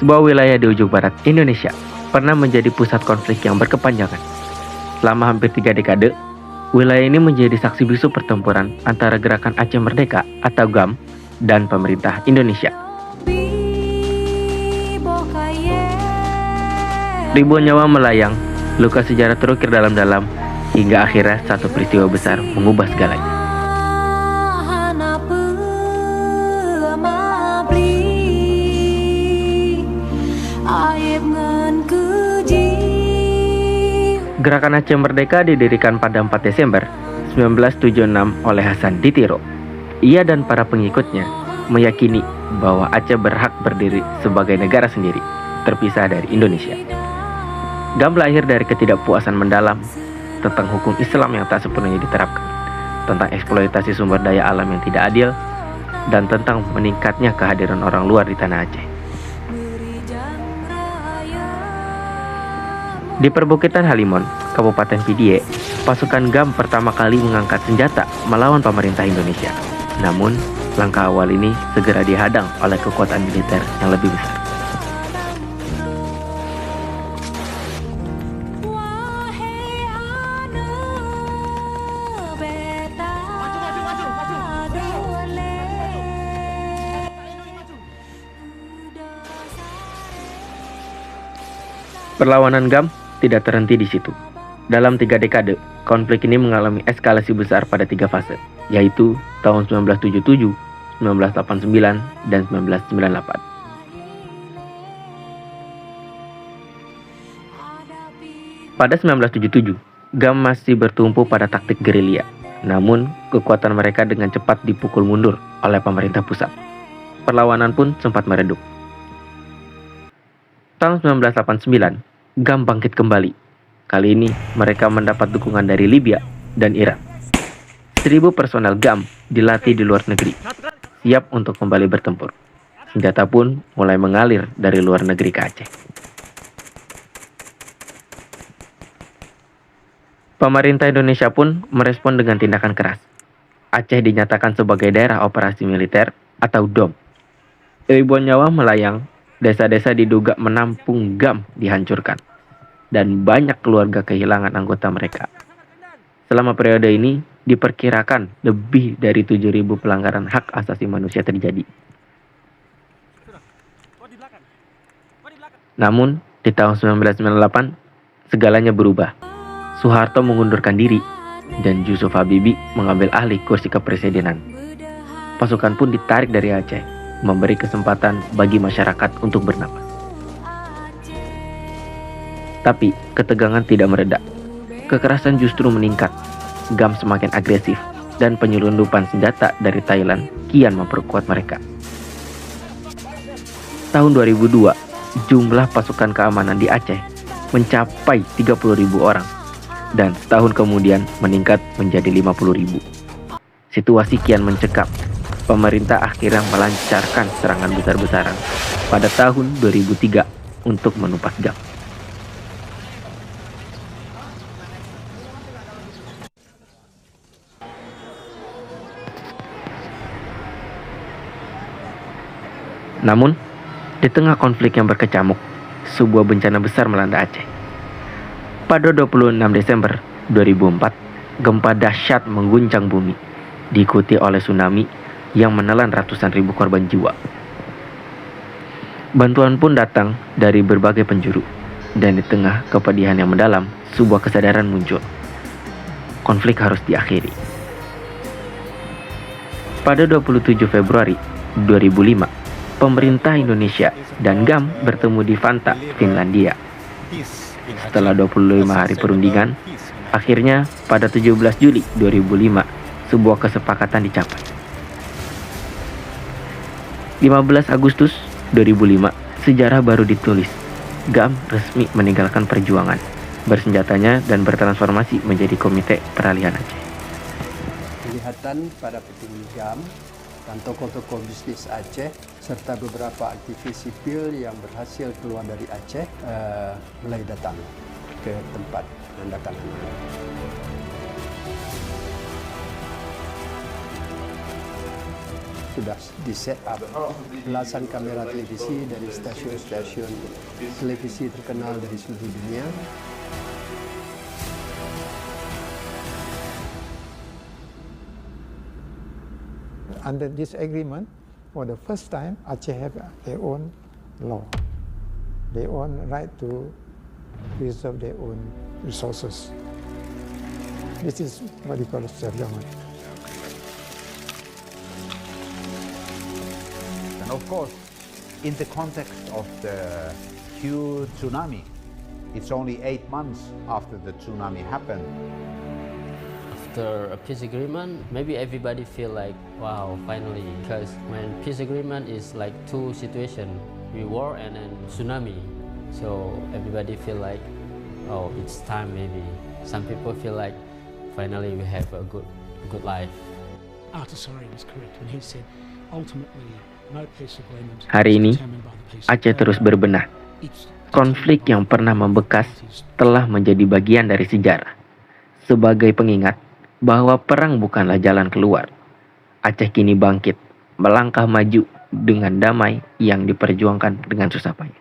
sebuah wilayah di ujung barat Indonesia, pernah menjadi pusat konflik yang berkepanjangan. Selama hampir 3 dekade, wilayah ini menjadi saksi bisu pertempuran antara Gerakan Aceh Merdeka atau GAM dan pemerintah Indonesia. Ribuan nyawa melayang, luka sejarah terukir dalam-dalam, hingga akhirnya satu peristiwa besar mengubah segalanya. Gerakan Aceh Merdeka didirikan pada 4 Desember 1976 oleh Hasan Ditiro. Ia dan para pengikutnya meyakini bahwa Aceh berhak berdiri sebagai negara sendiri, terpisah dari Indonesia. GAM lahir dari ketidakpuasan mendalam tentang hukum Islam yang tak sepenuhnya diterapkan, tentang eksploitasi sumber daya alam yang tidak adil, dan tentang meningkatnya kehadiran orang luar di tanah Aceh. Di perbukitan Halimon, Kabupaten Pidie, pasukan GAM pertama kali mengangkat senjata melawan pemerintah Indonesia. Namun, langkah awal ini segera dihadang oleh kekuatan militer yang lebih besar. Perlawanan GAM tidak terhenti di situ. Dalam 3 dekade, konflik ini mengalami eskalasi besar pada 3 fase, yaitu tahun 1977, 1989, dan 1998. Pada 1977, GAM masih bertumpu pada taktik gerilya. Namun, kekuatan mereka dengan cepat dipukul mundur oleh pemerintah pusat. Perlawanan pun sempat meredup. Tahun 1989, GAM bangkit kembali. Kali ini, mereka mendapat dukungan dari Libya dan Iran. 1.000 personel GAM dilatih di luar negeri, siap untuk kembali bertempur. Senjata pun mulai mengalir dari luar negeri ke Aceh. Pemerintah Indonesia pun merespon dengan tindakan keras. Aceh dinyatakan sebagai daerah operasi militer atau DOM. Ribuan nyawa melayang, desa-desa diduga menampung GAM dihancurkan, dan banyak keluarga kehilangan anggota mereka. Selama periode ini, diperkirakan lebih dari 7.000 pelanggaran hak asasi manusia terjadi. Namun, di tahun 1998, segalanya berubah. Soeharto mengundurkan diri, dan Yusuf Habibie mengambil alih kursi kepresidenan. Pasukan pun ditarik dari Aceh, memberi kesempatan bagi masyarakat untuk bernapas. Tapi ketegangan tidak mereda. Kekerasan justru meningkat. GAM semakin agresif, dan penyelundupan senjata dari Thailand kian memperkuat mereka. Tahun 2002, jumlah pasukan keamanan di Aceh mencapai 30.000 orang, dan setahun kemudian meningkat menjadi 50.000. Situasi kian mencekam. Pemerintah akhirnya melancarkan serangan besar-besaran pada tahun 2003 untuk menumpas GAM. Namun, di tengah konflik yang berkecamuk, sebuah bencana besar melanda Aceh. Pada 26 Desember 2004, gempa dahsyat mengguncang bumi, diikuti oleh tsunami yang menelan ratusan ribu korban jiwa. Bantuan pun datang dari berbagai penjuru, dan di tengah kepedihan yang mendalam, sebuah kesadaran muncul. Konflik harus diakhiri. Pada 27 Februari 2005, pemerintah Indonesia dan GAM bertemu di Vantaa, Finlandia. Setelah 25 hari perundingan, akhirnya pada 17 Juli 2005, sebuah kesepakatan dicapai. 15 Agustus 2005, sejarah baru ditulis. GAM resmi meninggalkan perjuangan bersenjatanya dan bertransformasi menjadi Komite Peralihan Aceh. Kelihatan pada petinggi GAM dan tokoh-tokoh bisnis Aceh serta beberapa aktivis sipil yang berhasil keluar dari Aceh mulai datang ke tempat penandatangan. sudah di-set up belasan kamera televisi dari stasiun-stasiun televisi terkenal dari seluruh dunia. Under this agreement, for the first time, Aceh have their own law, their own right to preserve their own resources. This is what we call self-government. And of course, in the context of the huge tsunami, it's only 8 months after the tsunami happened. After a peace agreement, maybe everybody feel like, wow, finally. Because when peace agreement is like two situations, we war and then tsunami. So everybody feel like, oh, it's time maybe. Some people feel like, finally we have a good life. Artasari was correct when he said, ultimately, no peace agreement Hari is ini, determined by the peace Aceh terus agreement. berbenah. It's Konflik yang pernah membekas telah menjadi bagian dari sejarah. Sebagai pengingat bahwa perang bukanlah jalan keluar. Aceh kini bangkit, melangkah maju dengan damai yang diperjuangkan dengan susah payah.